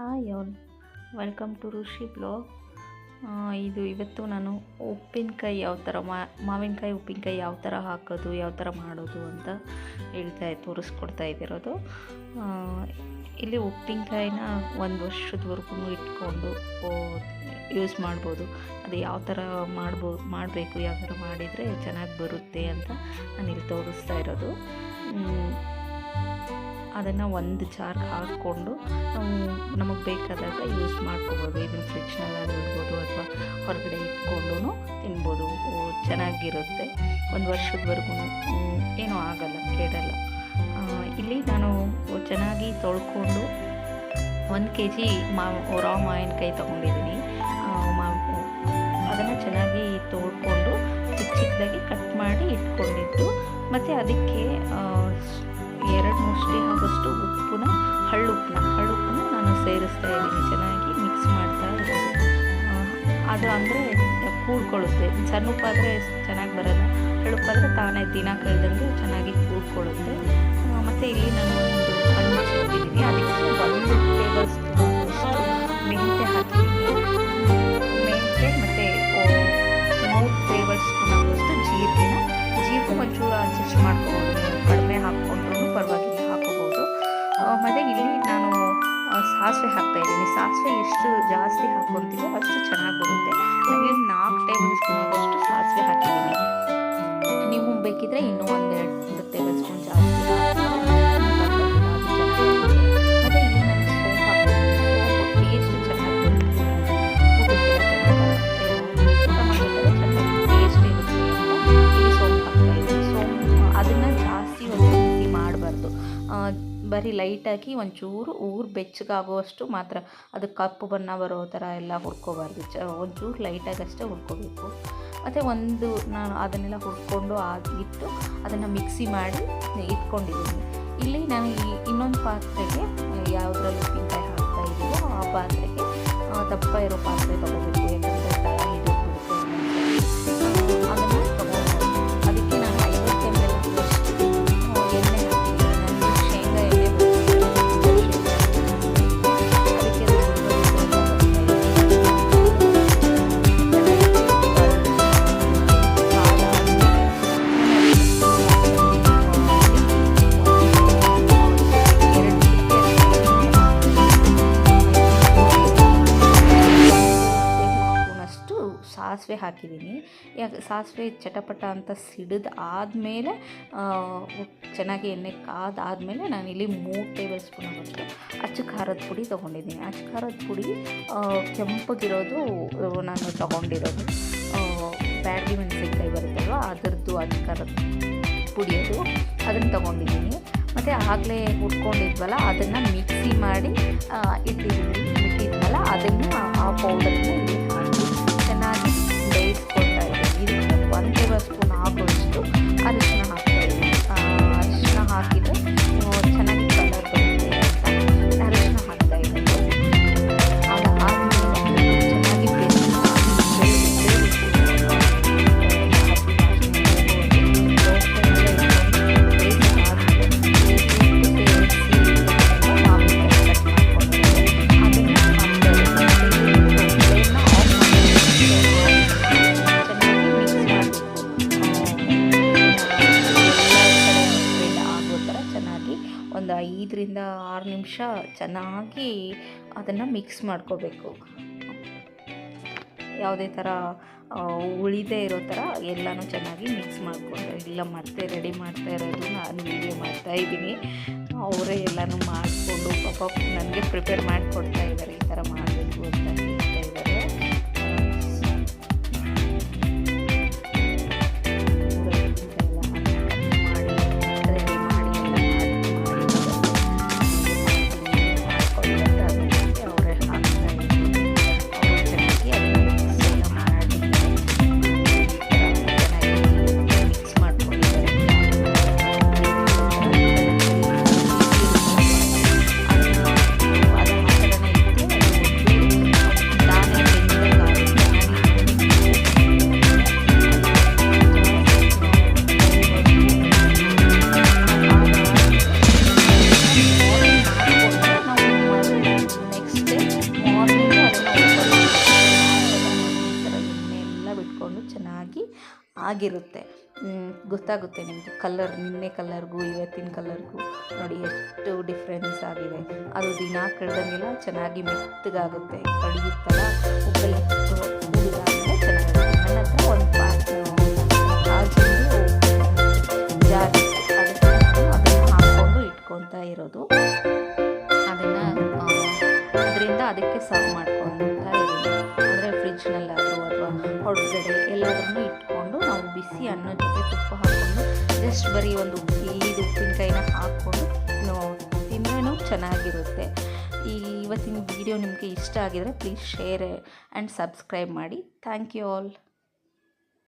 Hi all, welcome to Rishi blog. ಇವತ್ತು ನಾನು ಉಪ್ಪಿನಕಾಯಿ ಯಾವ ಥರ ಮಾವಿನಕಾಯಿ ಉಪ್ಪಿನಕಾಯಿ ಯಾವ ಥರ ಹಾಕೋದು, ಯಾವ ಥರ ಮಾಡೋದು ಅಂತ ತೋರಿಸ್ಕೊಡ್ತಾ ಇದ್ದಿರೋದು. ಇಲ್ಲಿ ಉಪ್ಪಿನಕಾಯಿನ ಒಂದು ವರ್ಷದವರೆಗೂ ಇಟ್ಕೊಂಡು ಯೂಸ್ ಮಾಡ್ಬೋದು. ಅದು ಯಾವ ಥರ ಮಾಡಬೇಕು, ಯಾವ ಥರ ಮಾಡಿದರೆ ಚೆನ್ನಾಗಿ ಬರುತ್ತೆ ಅಂತ ನಾನು ಇಲ್ಲಿ ತೋರಿಸ್ತಾ ಇರೋದು. ಅದನ್ನು ಒಂದು ಜಾರ್ಗೆ ಹಾಕ್ಕೊಂಡು ನಾವು ನಮಗೆ ಬೇಕಾದಾಗ ಯೂಸ್ ಮಾಡ್ಕೋಬೋದು. ಇದನ್ನು ಫ್ರಿಜ್ನಲ್ಲಾಗಿ ಇಡ್ಬೋದು ಅಥವಾ ಹೊರಗಡೆ ಇಟ್ಕೊಂಡು ತಿನ್ಬೋದು. ಚೆನ್ನಾಗಿರುತ್ತೆ, ಒಂದು ವರ್ಷದವರೆಗೂ ಏನೂ ಆಗಲ್ಲ, ಕೆಡಲ್ಲ. ಇಲ್ಲಿ ನಾನು ಚೆನ್ನಾಗಿ ತೊಳ್ಕೊಂಡು 1 kg ರಾ ಮಾವಿನಕಾಯಿ ತೊಗೊಂಡಿದ್ದೀನಿ. ಅದನ್ನು ಚೆನ್ನಾಗಿ ತೊಳ್ಕೊಂಡು ಚಿಕ್ಕ ಚಿಕ್ಕದಾಗಿ ಕಟ್ ಮಾಡಿ ಇಟ್ಕೊಂಡಿದ್ದು, ಮತ್ತು ಅದಕ್ಕೆ 2 ಮುಷ್ಟಿ ಆಗೋಷ್ಟು ಹಳ್ಳುಪ್ಪನ್ನ ನಾನು ಸೇರಿಸ್ತಾ ಇದ್ದೀನಿ. ಚೆನ್ನಾಗಿ ಮಿಕ್ಸ್ ಮಾಡ್ತಾ ಇರೋದು. ಅದು ಅಂದರೆ ಕೂಡ್ಕೊಳ್ಳುತ್ತೆ. ಸಣ್ಣ ಉಪ್ಪಾದರೆ ಚೆನ್ನಾಗಿ ಬರೋಲ್ಲ, ಹಳ್ಳುಪ್ಪಾದರೆ ತಾನೇ ದಿನ ಕಳೆದಂಗೆ ಚೆನ್ನಾಗಿ ಕೂಡ್ಕೊಳ್ಳುತ್ತೆ. ಮತ್ತು ಇಲ್ಲಿ ನಾನು ಒಂದು ಹಣ್ಣು ಸಿಕ್ಕಿದ್ದೀನಿ, ಅದಕ್ಕೆ 1 ಟೇಬಲ್ ಸ್ಪೂನ್ ಮೆಂತ್ಯ ಹಾಕಿದ್ದೀನಿ. ಮೆಂತ್ಯ ಮತ್ತು 3 ಟೇಬಲ್ ಸ್ಪೂನ್ ಆಗೋಷ್ಟು ಜೀರಿಗೆ ಒಂಚೂರು ಅಡ್ಜಸ್ಟ್ ಮಾಡ್ಕೋಬೋದು. ಕಡಿಮೆ ಹಾಕ್ಕೊಂಡ್ರೂ ಪರವಾಗಿಲ್ಲ, ಹಾಕೋಬೋದು. ಮತ್ತು ಇಲ್ಲಿ ನಾನು ಸಾಸಿವೆ ಹಾಕ್ತಾಯಿದ್ದೀನಿ. ಸಾಸಿವೆ ಎಷ್ಟು ಜಾಸ್ತಿ ಹಾಕ್ಕೊತೀವೋ ಅಷ್ಟು ಚೆನ್ನಾಗಿ ಬರುತ್ತೆ. ಇಲ್ಲಿ 4 ಟೇಬಲ್ ಸ್ಪೂನ್ ಆಗೋಷ್ಟು ಸಾಸಿವೆ ಹಾಕಿದ್ದೀನಿ. ನೀವು ಬೇಕಿದ್ರೆ ಇನ್ನೂ 1-2 ಟೇಬಲ್ ಸ್ಪೂನ್ ಜಾಸ್ತಿ ಹಾಕಿ. ಮತ್ತು ಇಲ್ಲಿ ನಾನು ಸೋಂಪು ಹಾಕ್ತೀನಿ. ಟೇಸ್ಟ್ ಚೆನ್ನಾಗಿ ಬರುತ್ತೆ, ಊಟ ಮಾಡಬೇಕಾದ್ರೆ ಚೆನ್ನಾಗಿ ಟೇಸ್ಟ್ ಇರುತ್ತೆ ಅಂತ ಇಲ್ಲಿ ಸೋಂಪು ಹಾಕ್ತಾಯಿದ್ದೀನಿ. ಅದನ್ನು ಜಾಸ್ತಿ ಬಿಸಿ ಮಾಡಬಾರ್ದು, ಬರೀ ಲೈಟಾಗಿ ಒಂಚೂರು ಬೆಚ್ಚಗಾಗುವಷ್ಟು ಮಾತ್ರ. ಅದು ಕಪ್ಪು ಬಣ್ಣ ಬರೋ ಥರ ಎಲ್ಲ ಹುರ್ಕೋಬಾರ್ದು, ಒಂಚೂರು ಲೈಟಾಗಿ ಅಷ್ಟೇ ಹುರ್ಕೋಬೇಕು. ಮತ್ತು ನಾನು ಅದನ್ನೆಲ್ಲ ಹುರ್ಕೊಂಡು ಇಟ್ಟು ಅದನ್ನು ಮಿಕ್ಸಿ ಮಾಡಿ ಇಟ್ಕೊಂಡಿದ್ದೀನಿ. ಇಲ್ಲಿ ನಾನು ಇನ್ನೊಂದು ಪಾತ್ರೆಗೆ ಯಾವುದ್ರಲ್ಲಿ ಉಪ್ಪಿನಕಾಯಿ ಹಾಕ್ತಾ ಇದ್ದೀವೋ ಆ ಪಾತ್ರೆಗೆ ದಪ್ಪ ಇರೋ ಪಾತ್ರೆ ತೊಗೋಬೇಕು. ಯಾಕಂದರೆ ತಳ ಹಿಡಿದ್ಬಿಡುತ್ತೆ. ಅದನ್ನು ತೊಗೊಳ್ಬೋದು. ಅದಕ್ಕೆ ನಾನು 50 ml ಆಗುವಷ್ಟು ಎಣ್ಣೆ ಹಾಕಿದ್ದೀನಿ. ನಾನು ಶೇಂಗಾ ಎಣ್ಣೆ ಅದಕ್ಕೆ ಸಾಸಿವೆ ಹಾಕಿದ್ದೀನಿ. ಸಾಸಿವೆ ಚಟಪಟ ಅಂತ ಸಿಡಿದು ಆದಮೇಲೆ ಚೆನ್ನಾಗಿ ಎಣ್ಣೆ ಕಾದಾದಮೇಲೆ ನಾನಿಲ್ಲಿ 3 ಟೇಬಲ್ ಸ್ಪೂನ್ ಆಗೋಷ್ಟು ಅಚ್ಚ ಖಾರದ ಪುಡಿ ತೊಗೊಂಡಿದ್ದೀನಿ. ಅಚ್ಚ ಖಾರದ ಪುಡಿ ಕೆಂಪಗಿರೋದು ನಾನು ತೊಗೊಂಡಿರೋದು. ಬ್ಯಾಡಗಿ ಮೆಣಸಿನ್ಕಾಯಿ ಬರುತ್ತಲ್ವ, ಅದರದ್ದು ಅಚ್ಚ ಖಾರದ ಪುಡಿ ಅದನ್ನು ತೊಗೊಂಡಿದ್ದೀನಿ. ಮತ್ತು ಆಗಲೇ ಹುರ್ಕೊಂಡಿದ್ವಲ್ಲ ಅದನ್ನು ಮಿಕ್ಸಿ ಮಾಡಿ ಇಟ್ಟಿದ್ವಲ್ಲ ಅದನ್ನು ಆ ಪೌಡರ್ನ ಇಲ್ಲಿ ಹಾಕಿ ಚೆನ್ನಾಗಿ ಬೇಯಿಸ್ಕೊಳ್ತಾ ಇದ್ದೀನಿ. ಇದಕ್ಕೆ 1 ಟೇಬಲ್ ಸ್ಪೂನ್ ಆಗೋಷ್ಟು ಅರಿಶಿನ ಹಾಕ್ತಾಯಿದ್ದೀನಿ. ಅರಿಶಿನ ಹಾಕಿದರೆ ಚೆನ್ನಾಗಿ ಕಲರ್ ಬರುತ್ತೆ ಅಂತ ಅರಿಶಿನ ಹಾಕ್ತಾಯಿದ್ದೀನಿ. ಅದಾದಮೇಲೆ ಚೆನ್ನಾಗಿ ಒಂದು 5-6 ನಿಮಿಷ ಚೆನ್ನಾಗಿ ಅದನ್ನು ಮಿಕ್ಸ್ ಮಾಡ್ಕೋಬೇಕು. ಯಾವುದೇ ಥರ ಉಳಿದೇ ಇರೋ ಥರ ಎಲ್ಲನೂ ಚೆನ್ನಾಗಿ ಮಿಕ್ಸ್ ಮಾಡಿಕೊಂಡು, ಇಲ್ಲ ಮತ್ತೆ ರೆಡಿ ಮಾಡ್ತಾ ಇರೋದು ನಾನು ವೀಡಿಯೋ ಮಾಡ್ತಾಯಿದ್ದೀನಿ. ಅವರೇ ಎಲ್ಲನೂ ಮಾಡಿಕೊಂಡು ಪಾಪ ನನಗೆ ಪ್ರಿಪೇರ್ ಮಾಡಿಕೊಡ್ತಾ ಇದ್ದಾರೆ, ಈ ಥರ ಮಾಡಬೇಕು ಅಂತ ಹೇಳ್ತಾ ಇದ್ದಾರೆ. ಆಗಿರುತ್ತೆ. ಗೊತ್ತಾಗುತ್ತೆ ನಿಮಗೆ ಕಲರ್, ನಿನ್ನೆ ಕಲರ್ಗೂ ಇವತ್ತಿನ ಕಲರ್ಗೂ ನೋಡಿ ಎಷ್ಟು ಡಿಫ್ರೆನ್ಸ್ ಆಗಿದೆ. ಅದು ದಿನ ಕಳೆದಂಗೆಲ್ಲ ಚೆನ್ನಾಗಿ ಮೆತ್ತಗಾಗುತ್ತೆ, ಕಡಿಯುತ್ತಲ್ಲ ಉಪ್ಪೆಲ್ಲ ಕೂಡಿದಾಗಲೇ ಚೆನ್ನಾಗುತ್ತೆ. ನನ್ನ ಹತ್ರ ಒಂದು ಕಾಜಿಂದು ಜಾರ್ ಇತ್ತು, ಅದನ್ನು ಹಾಕ್ಕೊಂಡು ಇಟ್ಕೊತಾ ಇರೋದು. ಅದರಿಂದ ಅದಕ್ಕೆ ಸರ್ವ್ ಮಾಡ್ಕೊತಾ ಇದ್ದೀನಿ. ಅಂದರೆ ಫ್ರಿಜ್ನಲ್ಲಾದರೂ ಅಥವಾ ಹೊರಗಡೆ ಎಲ್ಲಾದ್ರೂ ಇಟ್ಕೊಂಡು ನಾವು ಬಿಸಿ ಅನ್ನೋ ಜೊತೆ ತುಪ್ಪ ಹಾಕ್ಕೊಂಡು ಜಸ್ಟ್ ಬರೀ ಒಂದು ಉಪ್ಪಿನಕಾಯಿನ ಹಾಕ್ಕೊಂಡು ತಿಂದ್ರೂ ಚೆನ್ನಾಗಿರುತ್ತೆ. ಇವತ್ತಿನ ವಿಡಿಯೋ ನಿಮಗೆ ಇಷ್ಟ ಆಗಿದರೆ ಪ್ಲೀಸ್ ಶೇರ್ ಆ್ಯಂಡ್ ಸಬ್ಸ್ಕ್ರೈಬ್ ಮಾಡಿ. Thank you all.